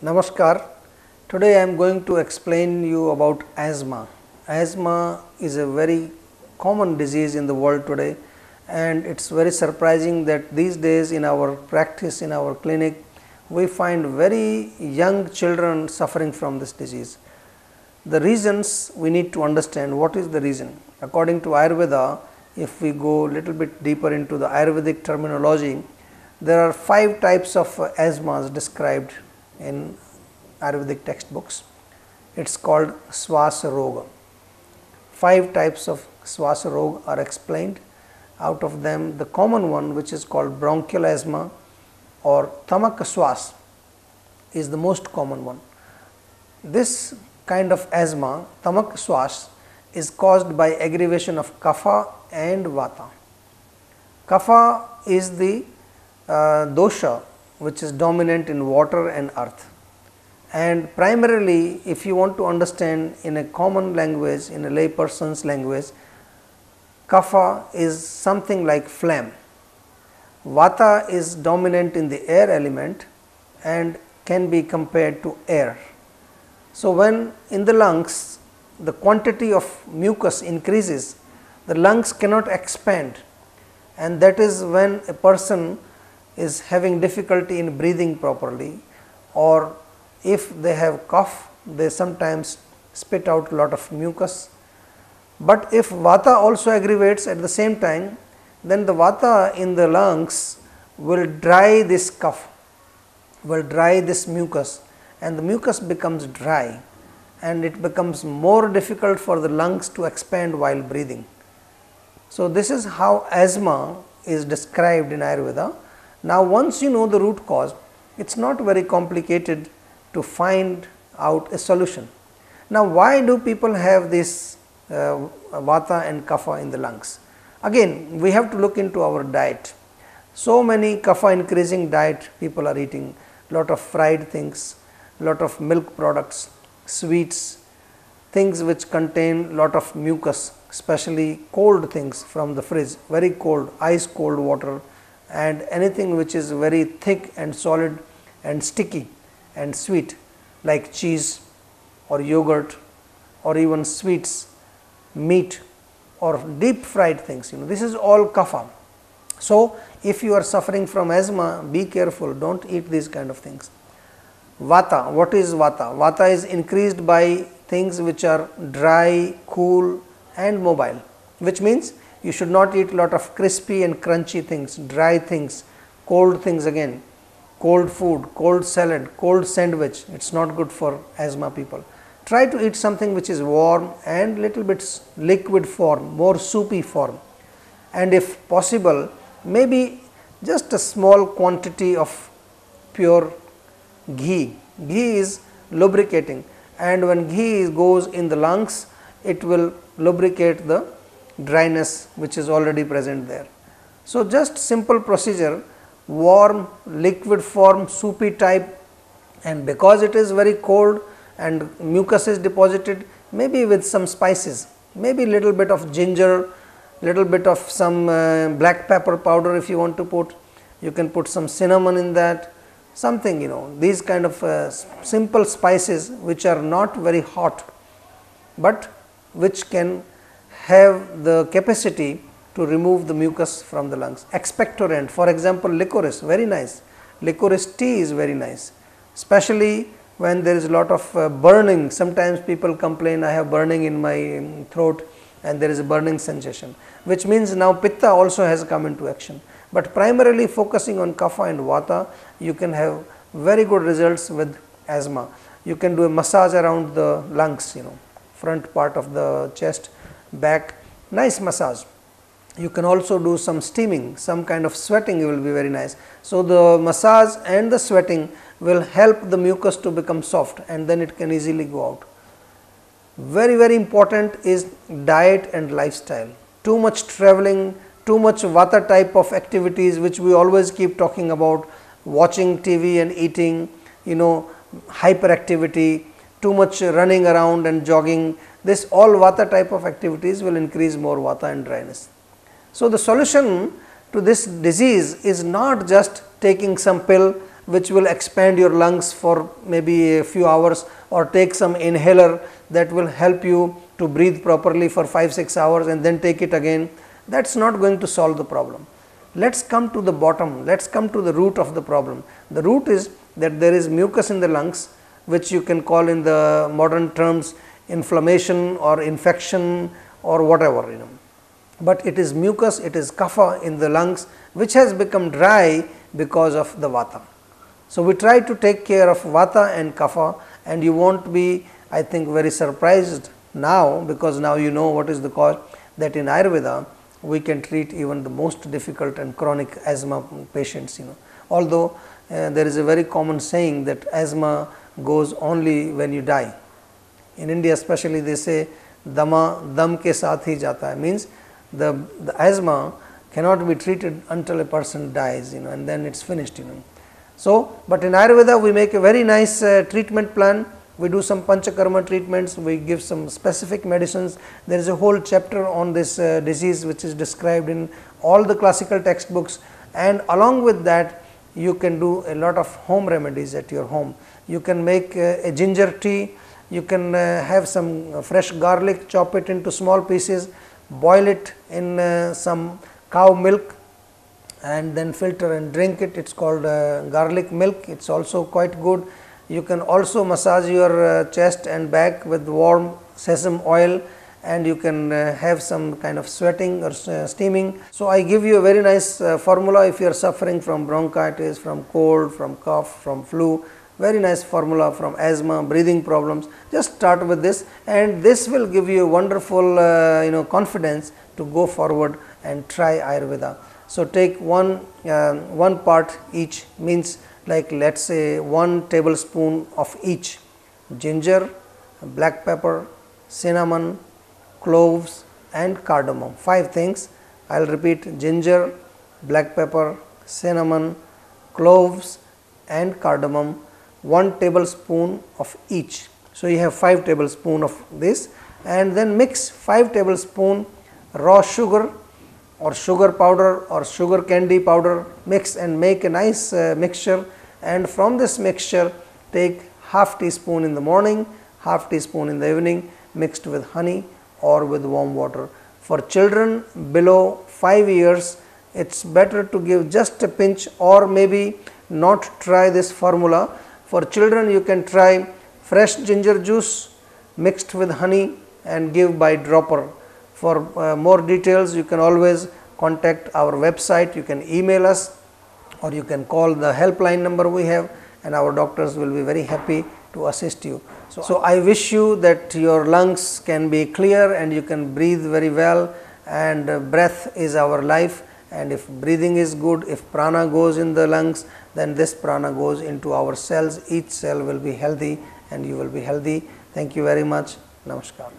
Namaskar. Today I am going to explain you about asthma. Asthma is a very common disease in the world today, and it's very surprising that these days in our practice, in our clinic, we find very young children suffering from this disease. The reasons we need to understand. What is the reason? According to Ayurveda, if we go a little bit deeper into the Ayurvedic terminology, there are 5 types of asthmas described in Ayurvedic textbooks. It is called Swasa Roga. 5 types of Swasa Roga are explained. Out of them, the common one, which is called bronchial asthma or tamak swas, is the most common one. This kind of asthma, tamak swas, is caused by aggravation of kapha and vata. Kapha is the dosha which is dominant in water and earth, and primarily, if you want to understand in a common language, in a lay person's language, kapha is something like phlegm. Vata is dominant in the air element and can be compared to air. So, when in the lungs the quantity of mucus increases, the lungs cannot expand, and that is when a person is having difficulty in breathing properly, or if they have cough, they sometimes spit out a lot of mucus. But if vata also aggravates at the same time, then the vata in the lungs will dry this cough, will dry this mucus, and the mucus becomes dry, and it becomes more difficult for the lungs to expand while breathing. So, this is how asthma is described in Ayurveda. Now, once you know the root cause, it is not very complicated to find out a solution. Now, why do people have this vata and kapha in the lungs? Again, we have to look into our diet. So many kapha increasing diet people are eating, lot of fried things, lot of milk products, sweets, things which contain lot of mucus, especially cold things from the fridge, very cold, ice cold water, and anything which is very thick and solid and sticky and sweet, like cheese or yogurt or even sweets, meat or deep fried things. This is all kapha. So, if you are suffering from asthma, be careful, do not eat these kind of things. Vata, what is vata? Vata is increased by things which are dry, cool and mobile, which means you should not eat lot of crispy and crunchy things, dry things, cold things again, cold food, cold salad, cold sandwich. It is not good for asthma people. Try to eat something which is warm and little bit liquid form, more soupy form, and if possible, maybe just a small quantity of pure ghee. Ghee is lubricating, and when ghee goes in the lungs, it will lubricate the dryness which is already present there. So, just simple procedure, warm, liquid form, soupy type, and because it is very cold and mucus is deposited, maybe with some spices, maybe little bit of ginger, little bit of some black pepper powder if you want to put, you can put some cinnamon in that, something these kind of simple spices which are not very hot, but which can have the capacity to remove the mucus from the lungs. Expectorant, for example, licorice, very nice. Licorice tea is very nice, especially when there is a lot of burning. Sometimes people complain, I have burning in my throat and there is a burning sensation, which means now pitta also has come into action. But primarily focusing on kapha and vata, you can have very good results with asthma. You can do a massage around the lungs, front part of the chest, back, nice massage. You can also do some steaming, some kind of sweating will be very nice. So, the massage and the sweating will help the mucus to become soft, and then it can easily go out. Very important is diet and lifestyle. Too much traveling, too much vata type of activities which we always keep talking about, watching TV and eating, hyperactivity, too much running around and jogging, this all vata type of activities will increase more vata and dryness. So, the solution to this disease is not just taking some pill which will expand your lungs for maybe a few hours, or take some inhaler that will help you to breathe properly for 5-6 hours and then take it again. That is not going to solve the problem. Let us come to the bottom, let us come to the root of the problem. The root is that there is mucus in the lungs, which you can call in the modern terms inflammation or infection or whatever, but it is mucus, it is kapha in the lungs, which has become dry because of the vata. So, we try to take care of vata and kapha, and you won't be, I think, very surprised now, because now you know what is the cause, that in Ayurveda we can treat even the most difficult and chronic asthma patients, although there is a very common saying that asthma goes only when you die. In India especially, they say dama dam ke saath hi jata hai, means the asthma cannot be treated until a person dies, and then it is finished. So, but in Ayurveda we make a very nice treatment plan. We do some panchakarma treatments, we give some specific medicines. There is a whole chapter on this disease which is described in all the classical textbooks, and along with that you can do a lot of home remedies at your home. You can make a ginger tea, you can have some fresh garlic, chop it into small pieces, boil it in some cow milk and then filter and drink it. It is called garlic milk, it is also quite good. You can also massage your chest and back with warm sesame oil, and you can have some kind of sweating or steaming. So, I give you a very nice formula if you are suffering from bronchitis, from cold, from cough, from flu. Very nice formula from asthma, breathing problems. Just start with this, and this will give you a wonderful confidence to go forward and try Ayurveda. So, take one part each, means like let us say 1 tablespoon of each: ginger, black pepper, cinnamon, cloves and cardamom. 5 things. I will repeat: ginger, black pepper, cinnamon, cloves and cardamom, 1 tablespoon of each. So, you have 5 tablespoon of this, and then mix 5 tablespoon raw sugar or sugar powder or sugar candy powder, mix and make a nice mixture, and from this mixture take half teaspoon in the morning, half teaspoon in the evening, mixed with honey or with warm water. For children below 5 years, it is better to give just a pinch, or maybe not try this formula. For children, you can try fresh ginger juice mixed with honey and give by dropper. For more details, you can always contact our website, you can email us, or you can call the helpline number we have, and our doctors will be very happy to assist you. So, I wish you that your lungs can be clear and you can breathe very well, and breath is our life, and if breathing is good, if prana goes in the lungs, then this prana goes into our cells. Each cell will be healthy and you will be healthy. Thank you very much. Namaskar.